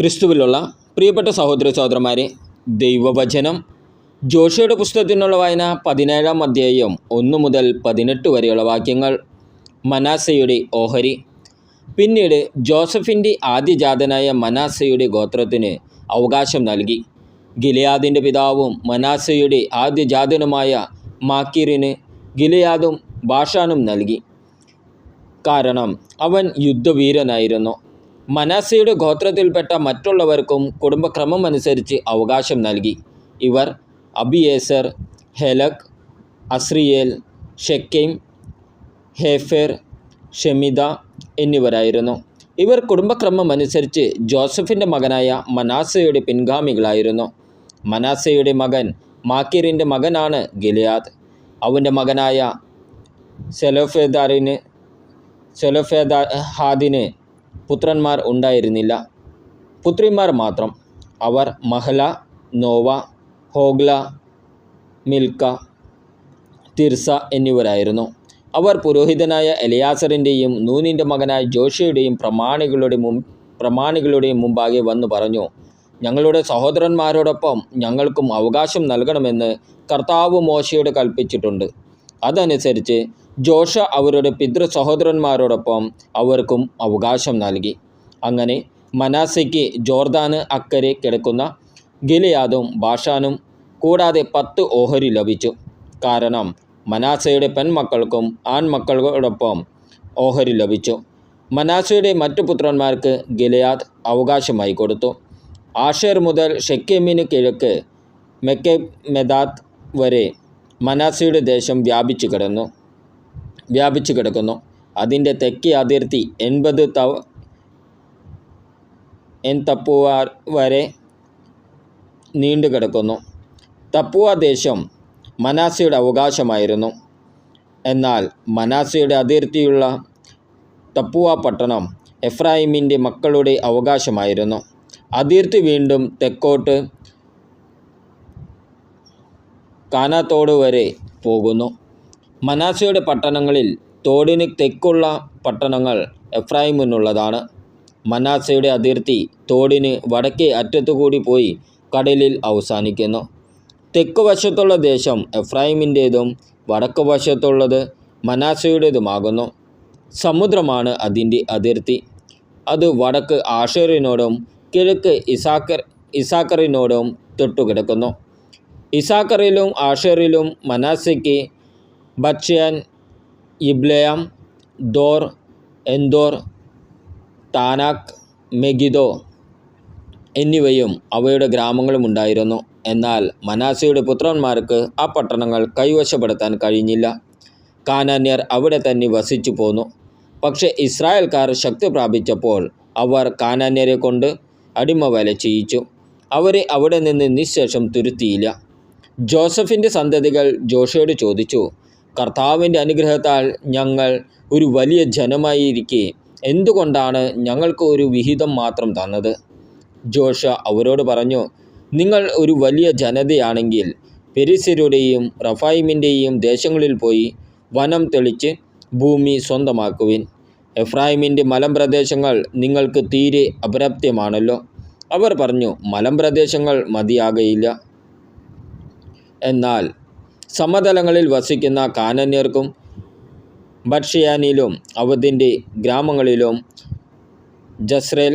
ക്രിസ്തുവിലുള്ള പ്രിയപ്പെട്ട സഹോദര സഹോദരന്മാരെ, ദൈവവചനം ജോഷയുടെ പുസ്തകത്തിനുള്ള വായന 17-ാം അധ്യായം 1 മുതൽ 18 വരെയുള്ള വാക്യങ്ങൾ. മനാസയുടെ ഓഹരി. പിന്നീട് ജോസഫിൻ്റെ ആദ്യജാതനായ മനാസയുടെ ഗോത്രത്തിന് അവകാശം നൽകി. ഗിലെയാദിൻ്റെ പിതാവും മനാസയുടെ ആദ്യജാതനുമായ മാക്കീറിന് ഗിലെയാദും ബാഷാനും നൽകി, കാരണം അവൻ യുദ്ധവീരനായിരുന്നു. മനാസയുടെ ഗോത്രത്തിൽപ്പെട്ട മറ്റുള്ളവർക്കും കുടുംബക്രമം അനുസരിച്ച് അവകാശം നൽകി. ഇവർ അബിയേസർ, ഹെലക്, അസ്രിയേൽ, ഷെക്കേം, ഹേഫെർ, ഷെമിദ എന്നിവരായിരുന്നു. ഇവർ കുടുംബക്രമം അനുസരിച്ച് ജോസഫിൻ്റെ മകനായ മനാസയുടെ പിൻഗാമികളായിരുന്നു. മനാസയുടെ മകൻ മാക്കീറിൻ്റെ മകനാണ് ഗിലെയാദ്. അവൻ്റെ മകനായ സെലോഫേഹാദിന് പുത്രന്മാർ ഉണ്ടായിരുന്നില്ല, പുത്രിമാർ മാത്രം. അവർ മഹല, നോവ, ഹോഗ്ല, മിൽക്ക, തിർസ എന്നിവരായിരുന്നു. അവർ പുരോഹിതനായ എലയാസറിൻ്റെയും നൂനിൻ്റെ മകനായ ജോഷയുടെയും പ്രമാണികളുടെയും മുമ്പാകെ വന്നു പറഞ്ഞു, ഞങ്ങളുടെ സഹോദരന്മാരോടൊപ്പം ഞങ്ങൾക്കും അവകാശം നൽകണമെന്ന് കർത്താവ് മോശയോട് കൽപ്പിച്ചിട്ടുണ്ട്. അതനുസരിച്ച് ജോഷ അവരുടെ പിതൃ സഹോദരന്മാരോടൊപ്പം അവർക്കും അവകാശം നൽകി. അങ്ങനെ മനാസയ്ക്ക് ജോർദാന് അക്കരെ കിടക്കുന്ന ഗിലെയാദും ബാഷാനും കൂടാതെ 10 ഓഹരി ലഭിച്ചു. കാരണം മനാസയുടെ പെൺമക്കൾക്കും ആൺമക്കളോടൊപ്പം ഓഹരി ലഭിച്ചു. മനാസയുടെ മറ്റു പുത്രന്മാർക്ക് ഗിലെയാദ് അവകാശമായി കൊടുത്തു. ആഷേർ മുതൽ ഷെക്കേമിന് കിഴക്ക് മെക്കെമെദാത്ത് വരെ മനാസയുടെ ദേശം വ്യാപിച്ചു കിടക്കുന്നു. അതിൻ്റെ തെക്കേ അതിർത്തി 80 തപ്പുവ വരെ നീണ്ടു കിടക്കുന്നു. തപ്പുവ ദേശം മനാസയുടെ അവകാശമായിരുന്നു. എന്നാൽ മനാസയുടെ അതിർത്തിയുള്ള തപ്പുവ പട്ടണം എഫ്രായിമിൻ്റെ മക്കളുടെ അവകാശമായിരുന്നു. അതിർത്തി വീണ്ടും തെക്കോട്ട് കാനാത്തോട് വരെ പോകുന്നു. മനാസയുടെ പട്ടണങ്ങളിൽ തോടിന് തെക്കുള്ള പട്ടണങ്ങൾ എഫ്രായിമിനുള്ളതാണ്. മനാസയുടെ അതിർത്തി തോടിന് വടക്കേ അറ്റത്തുകൂടി പോയി കടലിൽ അവസാനിക്കുന്നു. തെക്ക് വശത്തുള്ള ദേശം എഫ്രായിമിൻ്റേതും വടക്ക് വശത്തുള്ളത് മനാസയുടേതുമാകുന്നു. സമുദ്രമാണ് അതിൻ്റെ അതിർത്തി. അത് വടക്ക് ആഷേറിനോടും കിഴക്ക് ഇസാക്കറിനോടും തൊട്ടുകിടക്കുന്നു. ഇസാക്കറിലും ആഷേറിലും മനാസയ്ക്ക് ബത്ശേൻ, യിബ്ലെയാം, ദോർ, എൻദോർ, താനാക്ക്, മെഗിദോ എന്നിവയും അവയുടെ ഗ്രാമങ്ങളും ഉണ്ടായിരുന്നു. എന്നാൽ മനാസയുടെ പുത്രന്മാർക്ക് ആ പട്ടണങ്ങൾ കൈവശപ്പെടുത്താൻ കഴിഞ്ഞില്ല. കാനാന്യർ അവിടെ തന്നെ വസിച്ചു പോന്നു. പക്ഷേ ഇസ്രായേൽക്കാർ ശക്തി പ്രാപിച്ചപ്പോൾ അവർ കാനാന്യരെ കൊണ്ട് അടിമവേല ചെയ്യിച്ചു. അവരെ അവിടെ നിന്ന് നിശേഷം തുരുത്തിയില്ല. ജോസഫിൻ്റെ സന്തതികൾ ജോഷയോട് ചോദിച്ചു, കർത്താവിൻ്റെ അനുഗ്രഹത്താൽ ഞങ്ങൾ ഒരു വലിയ ജനമായിരിക്കെ എന്തുകൊണ്ടാണ് ഞങ്ങൾക്ക് ഒരു വിഹിതം മാത്രം തന്നത്? ജോഷ അവരോട് പറഞ്ഞു, നിങ്ങൾ ഒരു വലിയ ജനതയാണെങ്കിൽ പെരിസ്യരുടെയും റഫായിമിൻ്റെയും ദേശങ്ങളിൽ പോയി വനം തെളിച്ച് ഭൂമി സ്വന്തമാക്കുവിൻ. എഫ്രായിമിൻ്റെ മലമ്പ്രദേശങ്ങൾ നിങ്ങൾക്ക് തീരെ അപര്യാപ്തമാണല്ലോ. അവർ പറഞ്ഞു, മലമ്പ്രദേശങ്ങൾ മതിയാകയില്ല. എന്നാൽ സമതലങ്ങളിൽ വസിക്കുന്ന കാനാന്യർക്കും ബത്ശേയാനിലും അവതിൻ്റെ ഗ്രാമങ്ങളിലും ജസ്രേൽ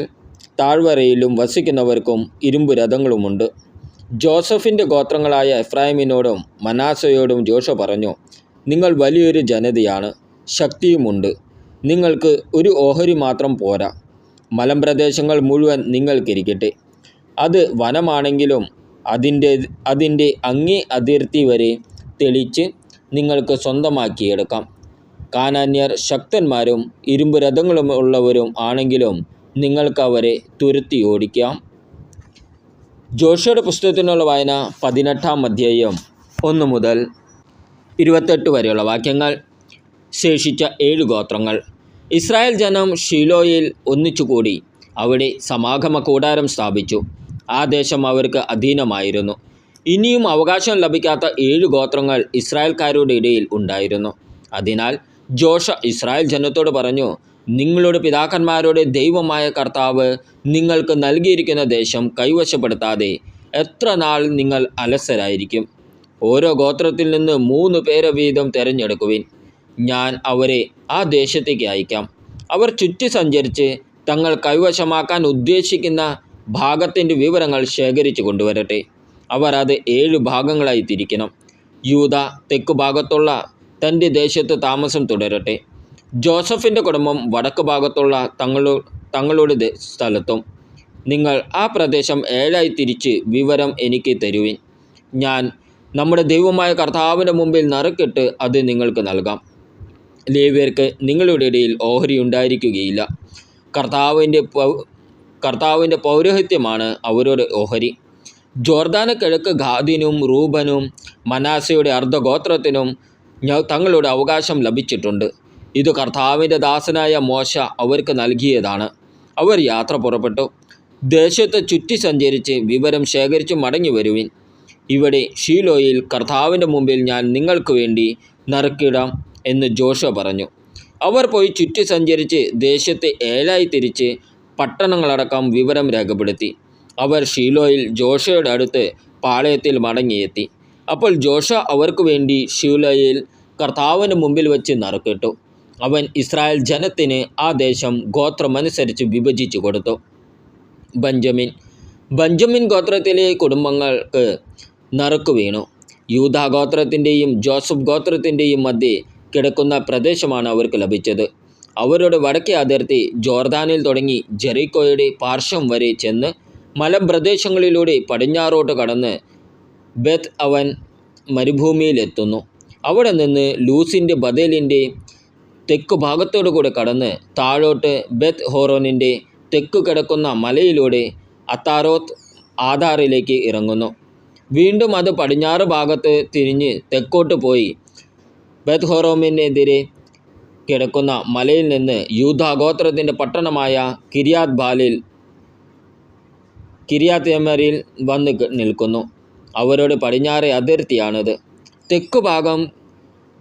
താഴ്വരയിലും വസിക്കുന്നവർക്കും ഇരുമ്പ് രഥങ്ങളുമുണ്ട്. ജോസഫിൻ്റെ ഗോത്രങ്ങളായ എഫ്രായിമിനോടും മനാസയോടും ജോഷ പറഞ്ഞു, നിങ്ങൾ വലിയൊരു ജനതയാണ്, ശക്തിയുമുണ്ട്. നിങ്ങൾക്ക് ഒരു ഓഹരി മാത്രം പോരാ. മലമ്പ്രദേശങ്ങൾ മുഴുവൻ നിങ്ങൾക്കിരിക്കട്ടെ. അത് വനമാണെങ്കിലും അതിൻ്റെ അങ്ങേ അതിർത്തി വരെ തെളിച്ച് നിങ്ങൾക്ക് സ്വന്തമാക്കിയെടുക്കാം. കാനാന്യർ ശക്തന്മാരും ഇരുമ്പ് രഥങ്ങളും ഉള്ളവരും ആണെങ്കിലും നിങ്ങൾക്ക് അവരെ തുരത്തി ഓടിക്കാം. ജോഷയുടെ പുസ്തകത്തിനുള്ള വായന 18-ാം അധ്യായം 1 മുതൽ 28 വരെയുള്ള വാക്യങ്ങൾ. ശേഷിച്ച 7 ഗോത്രങ്ങൾ. ഇസ്രായേൽ ജനം ഷീലോയിൽ ഒന്നിച്ചുകൂടി അവിടെ സമാഗമ കൂടാരം സ്ഥാപിച്ചു. ആ ദേശം അവർക്ക് അധീനമായിരുന്നു. ഇനിയും അവകാശം ലഭിക്കാത്ത 7 ഗോത്രങ്ങൾ ഇസ്രായേൽക്കാരുടെ ഇടയിൽ ഉണ്ടായിരുന്നു. അതിനാൽ ജോഷ ഇസ്രായേൽ ജനത്തോട് പറഞ്ഞു, നിങ്ങളുടെ പിതാക്കന്മാരുടെ ദൈവമായ കർത്താവ് നിങ്ങൾക്ക് നൽകിയിരിക്കുന്ന ദേശം കൈവശപ്പെടുത്താതെ എത്ര നാൾ നിങ്ങൾ അലസരായിരിക്കും? ഓരോ ഗോത്രത്തിൽ നിന്ന് 3 പേരെ വീതം തിരഞ്ഞെടുക്കുവിൻ. ഞാൻ അവരെ ആ ദേശത്തേക്ക് അയക്കാം. അവർ ചുറ്റി സഞ്ചരിച്ച് തങ്ങൾ കൈവശമാക്കാൻ ഉദ്ദേശിക്കുന്ന ഭാഗത്തിൻ്റെ വിവരങ്ങൾ ശേഖരിച്ചു കൊണ്ടുവരട്ടെ. അവർ അത് 7 ഭാഗങ്ങളായി തിരിക്കണം. യൂദ തെക്ക് ഭാഗത്തുള്ള തൻ്റെ ദേശത്ത് താമസം തുടരട്ടെ. ജോസഫിൻ്റെ കുടുംബം വടക്ക് ഭാഗത്തുള്ള തങ്ങളുടെ സ്ഥലത്തും. നിങ്ങൾ ആ പ്രദേശം 7ആയി തിരിച്ച് വിവരം എനിക്ക് തരുവിൻ. ഞാൻ നമ്മുടെ ദൈവമായ കർത്താവിൻ്റെ മുമ്പിൽ നറുക്കിട്ട് അത് നിങ്ങൾക്ക് നൽകാം. ലേവ്യർക്ക് നിങ്ങളുടെ ഇടയിൽ ഓഹരി ഉണ്ടായിരിക്കുകയില്ല. കർത്താവിൻ്റെ പൗരോഹിത്യമാണ് അവരുടെ ഓഹരി. ജോർദാന് കിഴക്ക് ഗാദിനും റൂബനും മനാസയുടെ അർദ്ധഗോത്രത്തിനും തങ്ങളുടെ അവകാശം ലഭിച്ചിട്ടുണ്ട്. ഇത് കർത്താവിൻ്റെ ദാസനായ മോശ അവർക്ക് നൽകിയതാണ്. അവർ യാത്ര പുറപ്പെട്ടു. ദേശത്ത് ചുറ്റി സഞ്ചരിച്ച് വിവരം ശേഖരിച്ച് മടങ്ങി വരുവിൻ. ഇവിടെ ഷീലോയിൽ കർത്താവിൻ്റെ മുമ്പിൽ ഞാൻ നിങ്ങൾക്ക് വേണ്ടി നറുക്കിടാം എന്ന് ജോഷുവ പറഞ്ഞു. അവർ പോയി ചുറ്റി സഞ്ചരിച്ച് ദേശത്തെ 7ആയി തിരിച്ച് പട്ടണങ്ങളടക്കം വിവരം രേഖപ്പെടുത്തി. അവർ ഷീലോയിൽ ജോഷയുടെ അടുത്ത് പാളയത്തിൽ മടങ്ങിയെത്തി. അപ്പോൾ ജോഷ അവർക്ക് വേണ്ടി ഷീലോയിൽ കർത്താവിൻ്റെ മുമ്പിൽ വെച്ച് നറുക്കിട്ടു. അവൻ ഇസ്രായേൽ ജനത്തിന് ആ ദേശം ഗോത്രമനുസരിച്ച് വിഭജിച്ചു കൊടുത്തു. ബെഞ്ചമിൻ ഗോത്രത്തിലെ കുടുംബങ്ങൾക്ക് നറുക്ക് വീണു. യൂദാ ഗോത്രത്തിൻ്റെയും ജോസഫ് ഗോത്രത്തിൻ്റെയും മധ്യേ കിടക്കുന്ന പ്രദേശമാണ് അവർക്ക് ലഭിച്ചത്. അവരുടെ വടക്കേ അതിർത്തി ജോർദാനിൽ തുടങ്ങി ജെറിക്കോയുടെ പാർശ്വം വരെ ചെന്ന് മലമ്പ്രദേശങ്ങളിലൂടെ പടിഞ്ഞാറോട്ട് കടന്ന് ബെത്ത് അവൻ മരുഭൂമിയിലെത്തുന്നു. അവിടെ നിന്ന് ലൂസിൻ്റെ ബദേലിൻ്റെ തെക്ക് ഭാഗത്തോടു കൂടെ കടന്ന് താഴോട്ട് ബെത്ത് ഹോറോനിൻ്റെ തെക്ക് കിടക്കുന്ന മലയിലൂടെ അത്താരോത്ത് ആധാറിലേക്ക് ഇറങ്ങുന്നു. വീണ്ടും അത് പടിഞ്ഞാറ് ഭാഗത്ത് തിരിഞ്ഞ് തെക്കോട്ട് പോയി ബെത്ത് ഹോറോമിനെതിരെ കിടക്കുന്ന മലയിൽ നിന്ന് യൂദാ ഗോത്രത്തിൻ്റെ പട്ടണമായ കിര്യാത്യമരിൽ വന്ന് നിൽക്കുന്നു. അവരുടെ പടിഞ്ഞാറേ അതിർത്തിയാണിത്. തെക്കു ഭാഗം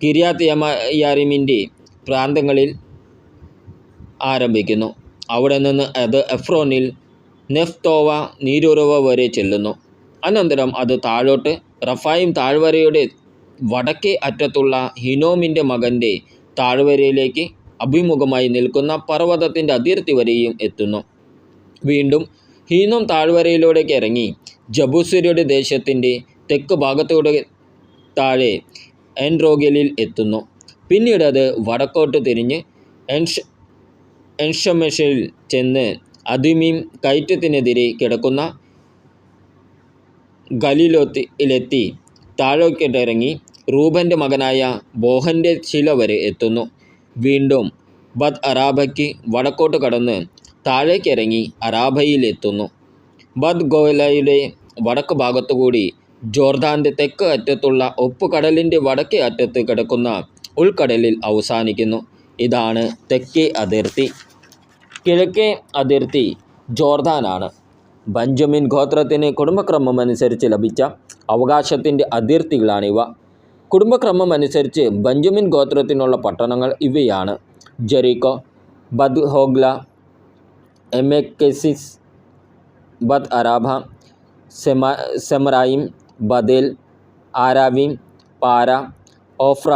കിര്യാത്യമയാരിമിൻ്റെ പ്രാന്തങ്ങളിൽ ആരംഭിക്കുന്നു. അവിടെ നിന്ന് അത് എഫ്രോനിൽ നെഫ്തോവ നീരുറവ വരെ ചെല്ലുന്നു. അനന്തരം അത് താഴോട്ട് റഫായിം താഴ്വരയുടെ വടക്കേ അറ്റത്തുള്ള ഹിനോമിൻ്റെ മകൻ്റെ താഴ്വരയിലേക്ക് അഭിമുഖമായി നിൽക്കുന്ന പർവ്വതത്തിൻ്റെ അതിർത്തി വരെയും എത്തുന്നു. വീണ്ടും ഹീനോം താഴ്വരയിലൂടേക്ക് ഇറങ്ങി ജബൂസ്യരുടെ ദേശത്തിൻ്റെ തെക്ക് ഭാഗത്തൂടെ താഴെ എൻറോഗലിൽ എത്തുന്നു. പിന്നീട് അത് വടക്കോട്ട് തിരിഞ്ഞ് എൻഷമെഷിൽ ചെന്ന് അദുമീം കയറ്റത്തിനെതിരെ കിടക്കുന്ന ഗലീലോത്തിലെത്തി താഴോട്ടിറങ്ങി റൂബൻ്റെ മകനായ ബോഹൻ്റെ ശില വരെ എത്തുന്നു. വീണ്ടും ബദ് അറാബയ്ക്ക് വടക്കോട്ട് കടന്ന് താഴേക്കിറങ്ങി അറാബയിലെത്തുന്നു. ബദ് ഗോലയുടെ വടക്ക് ഭാഗത്തുകൂടി ജോർദാൻ്റെ തെക്ക് അറ്റത്തുള്ള ഉപ്പുകടലിൻ്റെ വടക്കേ അറ്റത്ത് കിടക്കുന്ന ഉൾക്കടലിൽ അവസാനിക്കുന്നു. ഇതാണ് തെക്കേ അതിർത്തി. കിഴക്കേ അതിർത്തി ജോർദാനാണ്. ബെഞ്ചമിൻ ഗോത്രത്തിന് കുടുംബക്രമം അനുസരിച്ച് ലഭിച്ച അവകാശത്തിൻ്റെ അതിർത്തികളാണിവ. കുടുംബക്രമം അനുസരിച്ച് ബെഞ്ചമിൻ ഗോത്രത്തിനുള്ള പട്ടണങ്ങൾ ഇവയാണ്: ജെറിക്കോ, ബദ് ഹോഗ്ല, എമെക്കെസിസ്, ബദ് അറാബ, സെമറായിം, ബദേൽ, ആരാവീം, പാര, ഓഫ്ര,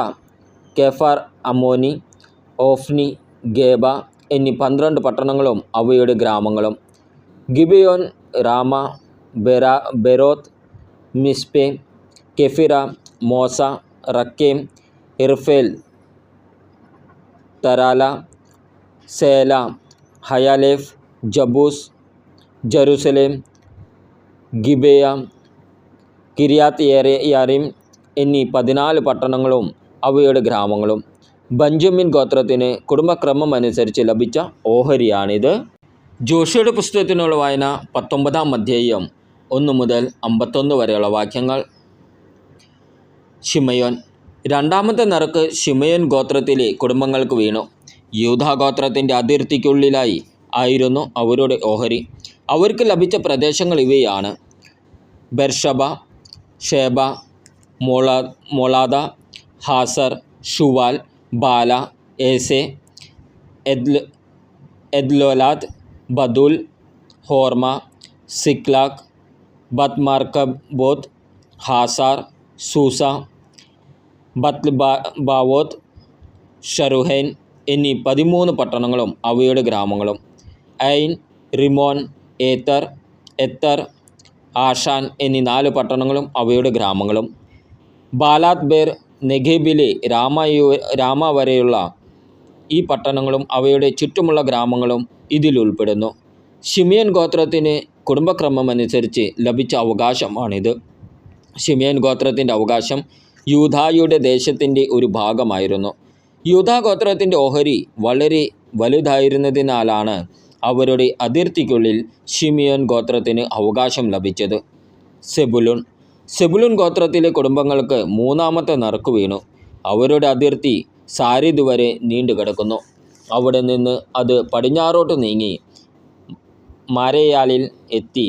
കെഫാർ അമ്മോനി, ഓഫ്നി, ഗേബ എന്നീ 12 പട്ടണങ്ങളും അവയുടെ ഗ്രാമങ്ങളും. ഗിബെയോൻ, രാമ, ബെരോത്ത്, മിസ്പെ, കെഫിറ, മോസ, റക്കേം, ഇർഫേൽ, തരാല, സേല, ഹയാലേഫ്, ജബൂസ്, ജെറുസലേം, ഗിബെയ, കിര്യാത്ത്യാരീം എന്നീ 14 പട്ടണങ്ങളും അവയുടെ ഗ്രാമങ്ങളും. ബെഞ്ചമിൻ ഗോത്രത്തിന് കുടുംബക്രമം അനുസരിച്ച് ലഭിച്ച ഓഹരിയാണിത്. ജോഷുവയുടെ പുസ്തകത്തിനുള്ള വായന 19-ാം അധ്യായം 1 മുതൽ 51 വരെയുള്ള വാക്യങ്ങൾ. ശിമയോൻ. രണ്ടാമത്തെ നറുക്ക് ശിമയോൻ ഗോത്രത്തിലെ കുടുംബങ്ങൾക്ക് വീണു. യൂദാ ഗോത്രത്തിൻ്റെ അതിർത്തിക്കുള്ളിലായി ആയിരുന്നു അവരുടെ ഓഹരി. അവർക്ക് ലഭിച്ച പ്രദേശങ്ങൾ ഇവയാണ്: ബെർഷബ, ഷേബ, മോളാദ, ഹാസർ, ഷുവാൽ, ബാല, ഏസെ, എദ്ലോലാദ്, ബദുൽ, ഹോർമ, സിക്ലാഗ്, ബത്മാർക്കബോത്ത്, ഹാസാർ, സൂസ, ബത്ൽബാവോത്ത്, ഷറുഹൈൻ എന്നീ 13 പട്ടണങ്ങളും അവയുടെ ഗ്രാമങ്ങളും. ഐൻ, റിമോൻ, എത്തർ, ആഷാൻ എന്നീ 4 പട്ടണങ്ങളും അവയുടെ ഗ്രാമങ്ങളും. ബാലാത് ബേർ, നെഗേബിലെ രാമ വരെയുള്ള ഈ പട്ടണങ്ങളും അവയുടെ ചുറ്റുമുള്ള ഗ്രാമങ്ങളും ഇതിൽ ഉൾപ്പെടുന്നു. ശിമിയോൻ ഗോത്രത്തിന് കുടുംബക്രമമനുസരിച്ച് ലഭിച്ച അവകാശമാണിത്. ശിമിയോൻ ഗോത്രത്തിൻ്റെ അവകാശം യൂദായുടെ ദേശത്തിൻ്റെ ഒരു ഭാഗമായിരുന്നു. യൂദാ ഗോത്രത്തിൻ്റെ ഓഹരി വളരെ വലുതായിരുന്നതിനാലാണ് അവരുടെ അതിർത്തിക്കുള്ളിൽ ശിമിയോൻ ഗോത്രത്തിന് അവകാശം ലഭിച്ചത്. സെബുലൂൻ ഗോത്രത്തിലെ കുടുംബങ്ങൾക്ക് 3-ാമത്തെ നറുക്ക് വീണു. അവരുടെ അതിർത്തി സാരിദ് വരെ നീണ്ടുകിടക്കുന്നു. അവിടെ നിന്ന് അത് പടിഞ്ഞാറോട്ട് നീങ്ങി മാരയാലിൽ എത്തി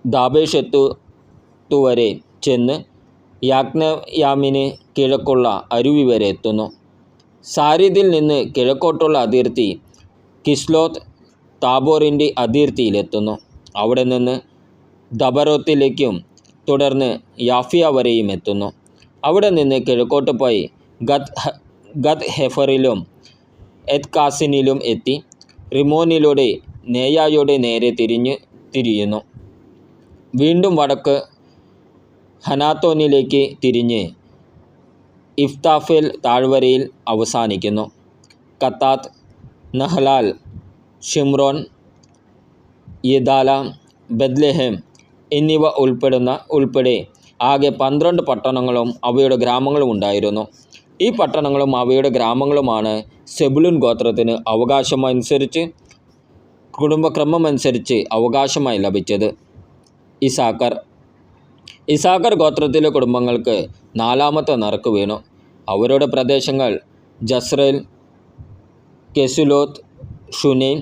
ദാബേഷെത്തു വരെ ചെന്ന് യാക്നയാമിന് കിഴക്കുള്ള അരുവി വരെ എത്തുന്നു. സാരിദിൽ നിന്ന് കിഴക്കോട്ടുള്ള അതിർത്തി കിസ്ലോത്ത് താബോറിൻ്റെ അതിർത്തിയിലെത്തുന്നു. അവിടെ നിന്ന് ദബറോത്തിലേക്കും തുടർന്ന് യാഫിയ വരെയും എത്തുന്നു. അവിടെ നിന്ന് കിഴക്കോട്ട് പോയി ഗദ് ഹെഫറിലും എത്കാസിനിലും എത്തി റിമോനിലൂടെ നേയായുടെ നേരെ തിരിയുന്നു. വീണ്ടും വടക്ക് ഹനാത്തോനിലേക്ക് തിരിഞ്ഞ് ഇഫ്താഫേൽ താഴ്വരയിൽ അവസാനിക്കുന്നു. കത്താത്ത്, നഹ്ലാൽ, ഷിമ്രോൻ, യെദാല, ബെത്ലഹേം എന്നിവ ഉൾപ്പെടെ ആകെ 12 പട്ടണങ്ങളും അവയുടെ ഗ്രാമങ്ങളും ഉണ്ടായിരുന്നു. ഈ പട്ടണങ്ങളും അവയുടെ ഗ്രാമങ്ങളുമാണ് സെബുലൂൻ ഗോത്രത്തിന് കുടുംബക്രമമനുസരിച്ച് അവകാശമായി ലഭിച്ചത്. ഇസാക്കർ ഗോത്രത്തിലെ കുടുംബങ്ങൾക്ക് 4-ാമത്തെ നറുക്ക് വീണു. അവരുടെ പ്രദേശങ്ങൾ ജസ്രേൽ, കെസുലോത്ത്, ഷുനൈം,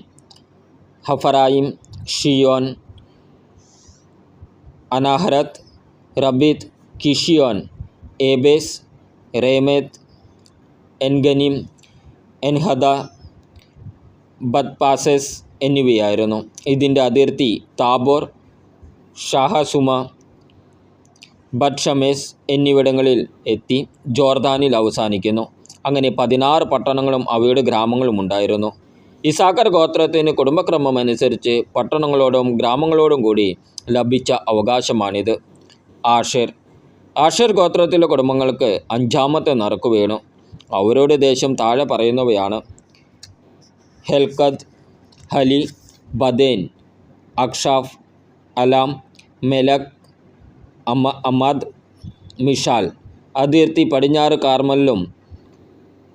ഹഫറായിം, ഷിയോൻ, അനാഹരത്ത്, റബീത്ത്, കിഷിയോൻ, ഏബേസ്, രേമേത്ത്, എൻഗനിം, എൻഹദ, ബത്പാസെസ് എന്നിവയായിരുന്നു. ഇതിൻ്റെ അതിർത്തി താബോർ, ഷാഹസുമ, ബത്ഷമേസ് എന്നിവിടങ്ങളിൽ എത്തി ജോർദാനിൽ അവസാനിക്കുന്നു. അങ്ങനെ 16 പട്ടണങ്ങളും അവയുടെ ഗ്രാമങ്ങളും ഉണ്ടായിരുന്നു. ഇസാക്കർ ഗോത്രത്തിന് കുടുംബക്രമമനുസരിച്ച് പട്ടണങ്ങളോടും ഗ്രാമങ്ങളോടും കൂടി ലഭിച്ച അവകാശമാണിത്. ആഷേർ ഗോത്രത്തിലെ കുടുംബങ്ങൾക്ക് 5-ാമത്തെ നറുക്ക് വീണു. അവരുടെ ദേശം താഴെ പറയുന്നവയാണ്: ഹെൽക്കത്ത്, ഹലി, ബദേൻ, അക്ഷാഫ്, അലാം, മെലക്, അമദ്, മിഷാൽ. അതിർത്തി പടിഞ്ഞാറ് കാർമലിലും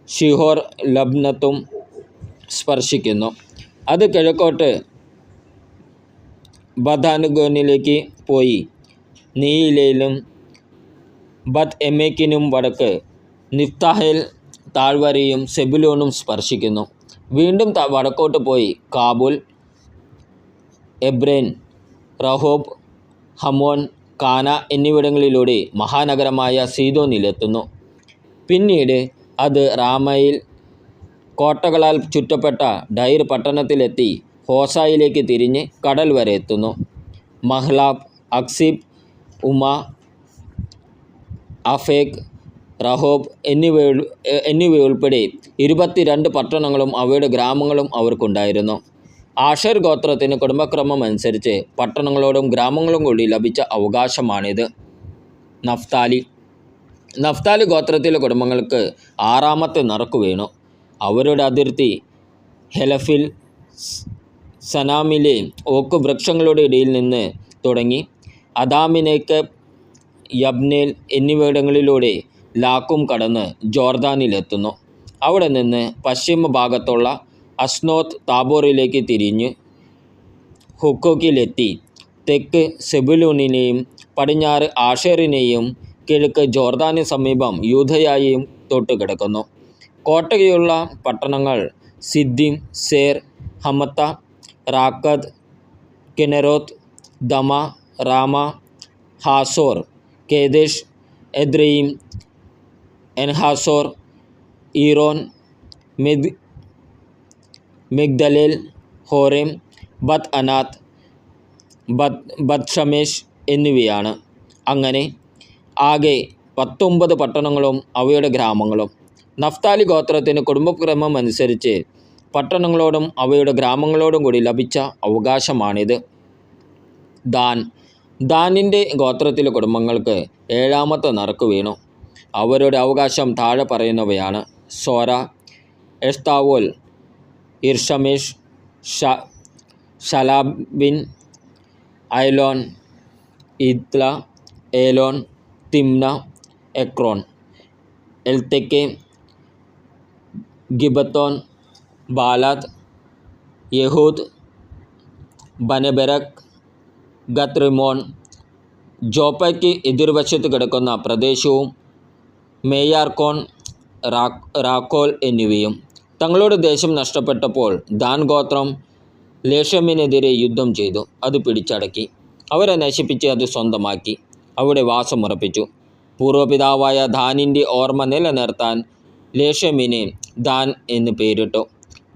ഷിഹോർ ലബ്നത്തും സ്പർശിക്കുന്നു. അത് കിഴക്കോട്ട് ബദാനുഗോനിലേക്ക് പോയി നീയിലയിലും ബത് എമേക്കിനും വടക്ക് നിഫ്താഹേൽ താഴ്വരയും സെബുലൂണും സ്പർശിക്കുന്നു. വീണ്ടും വടക്കോട്ട് പോയി കാബൂൽ, എബ്രേൻ, റഹോബ്, ഹമോൻ, കാന എന്നിവിടങ്ങളിലൂടെ മഹാനഗരമായ സീദോനിലെത്തുന്നു. പിന്നീട് അത് റാമയിൽ കോട്ടകളാൽ ചുറ്റപ്പെട്ട ഡൈർ പട്ടണത്തിലെത്തി ഹോസായിലേക്ക് തിരിഞ്ഞ് കടൽ വരെ എത്തുന്നു. മഹ്ലാബ്, അക്സിബ്, ഉമ, അഫേക്, റഹോബ് എന്നിവയുൾപ്പെടെ 22 പട്ടണങ്ങളും അവയുടെ ഗ്രാമങ്ങളും അവർക്കുണ്ടായിരുന്നു. ആഷേർ ഗോത്രത്തിന് കുടുംബക്രമം അനുസരിച്ച് പട്ടണങ്ങളോടും ഗ്രാമങ്ങളും കൂടി ലഭിച്ച അവകാശമാണിത്. നഫ്താലി ഗോത്രത്തിലെ കുടുംബങ്ങൾക്ക് 6-ാമത്തെ നറുക്ക് വീണു. അവരുടെ അതിർത്തി ഹെലഫിൽ, സനാമിലെ ഓക്ക് വൃക്ഷങ്ങളുടെ ഇടയിൽ നിന്ന് തുടങ്ങി അദാമിനേക്ക്, യബ്നേൽ എന്നിവിടങ്ങളിലൂടെ ലാക്കും കടന്ന് ജോർദാനിലെത്തുന്നു. അവിടെ നിന്ന് പശ്ചിമ ഭാഗത്തുള്ള അസ്നോത്ത് താബോറിലേക്ക് തിരിഞ്ഞ് ഹുക്കോക്കിലെത്തി തെക്ക് സെബുലൂണിനെയും പടിഞ്ഞാറ് ആഷേറിനെയും കിഴക്ക് ജോർദാന് സമീപം യൂദയായെയും തൊട്ട് കിടക്കുന്നു. കോട്ടയുള്ള പട്ടണങ്ങൾ സിദ്ദീം, സേർ, ഹമത്ത, റാക്കദ്, കെനരോത്ത്, ദമ, റാമ, ഹാസോർ, കേദേശ്, എദ്രെയിം, എൻഹാസോർ, ഈറോൻ, മിഗ്ദലേൽ, ഹോരേം, ബത്ത് അനാത്ത്, ബത്ത് ഷമേഷ് എന്നിവയാണ്. അങ്ങനെ ആകെ 19 പട്ടണങ്ങളും അവയുടെ ഗ്രാമങ്ങളും. നഫ്താലി ഗോത്രത്തിന് കുടുംബക്രമം അനുസരിച്ച് പട്ടണങ്ങളോടും അവയുടെ ഗ്രാമങ്ങളോടും കൂടി ലഭിച്ച അവകാശമാണിത്. ദാനിൻ്റെ ഗോത്രത്തിലെ കുടുംബങ്ങൾക്ക് 7ാമത്തെ നറുക്ക് വീണു. അവരുടെ അവകാശം താഴെ പറയുന്നവയാണ്: സോര, എഷ്താവോൽ, ഇർഷമേഷ്, ഷലാബിൻ, ഐലോൻ, ഇത്ല, ഏലോൻ, തിമ്ന, എക്രോൺ, എൽത്തെക്കെ, ഗിബത്തോൻ, ബാലാത്ത്, യഹൂദ്, ബനബെരക്, ഗത്രിമോൺ, ജോപ്പയ്ക്ക് എതിർവശത്ത് കിടക്കുന്ന പ്രദേശവും മേയാർക്കോൺ, റാക്കോൽ എന്നിവയും. തങ്ങളുടെ ദേശം നഷ്ടപ്പെട്ടപ്പോൾ ദാൻ ഗോത്രം ലേഷമിനെതിരെ യുദ്ധം ചെയ്തു. അത് പിടിച്ചടക്കി. അവരെ നശിപ്പിച്ച് അത് സ്വന്തമാക്കി അവിടെ വാസമുറപ്പിച്ചു. പൂർവ്വപിതാവായ ദാനിൻ്റെ ഓർമ്മ നിലനിർത്താൻ ലേഷമിന് ദാൻ എന്ന് പേരിട്ടു.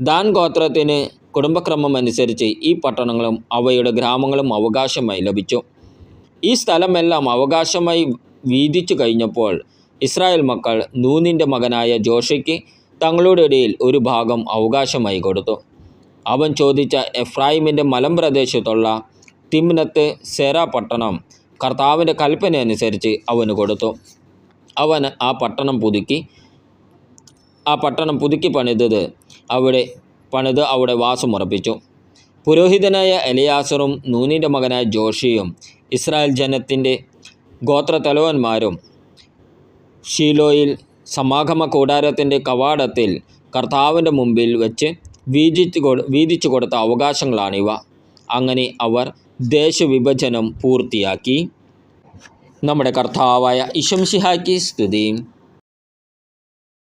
ദാൻ ഗോത്രത്തിന് കുടുംബക്രമം അനുസരിച്ച് ഈ പട്ടണങ്ങളും അവയുടെ ഗ്രാമങ്ങളും അവകാശമായി ലഭിച്ചു. ഈ സ്ഥലമെല്ലാം അവകാശമായി വീതിച്ചു കഴിഞ്ഞപ്പോൾ ഇസ്രായേൽ മക്കൾ നൂനിൻ്റെ മകനായ ജോഷയ്ക്ക് തങ്ങളുടെ ഇടയിൽ ഒരു ഭാഗം അവകാശമായി കൊടുത്തു. അവൻ ചോദിച്ച എഫ്രായിമിൻ്റെ മലമ്പ്രദേശത്തുള്ള തിമ്നത്ത് സെര പട്ടണം കർത്താവിൻ്റെ കൽപ്പന അനുസരിച്ച് അവന് കൊടുത്തു. അവൻ ആ പട്ടണം പുതുക്കി പണിത് അവിടെ വാസമുറപ്പിച്ചു. പുരോഹിതനായ എലിയാസറും നൂനിൻ്റെ മകനായ ജോഷിയും ഇസ്രായേൽ ജനത്തിൻ്റെ ഗോത്രത്തലവന്മാരും ഷീലോയിൽ സമാഗമ കൂടാരത്തിൻ്റെ കവാടത്തിൽ കർത്താവിൻ്റെ മുമ്പിൽ വെച്ച് വീതിച്ചു കൊടുത്ത അവകാശങ്ങളാണിവ. അങ്ങനെ അവർ ദേശവിഭജനം പൂർത്തിയാക്കി. നമ്മുടെ കർത്താവായ ഈശോ മിശിഹായ്ക്ക് സ്തുതി.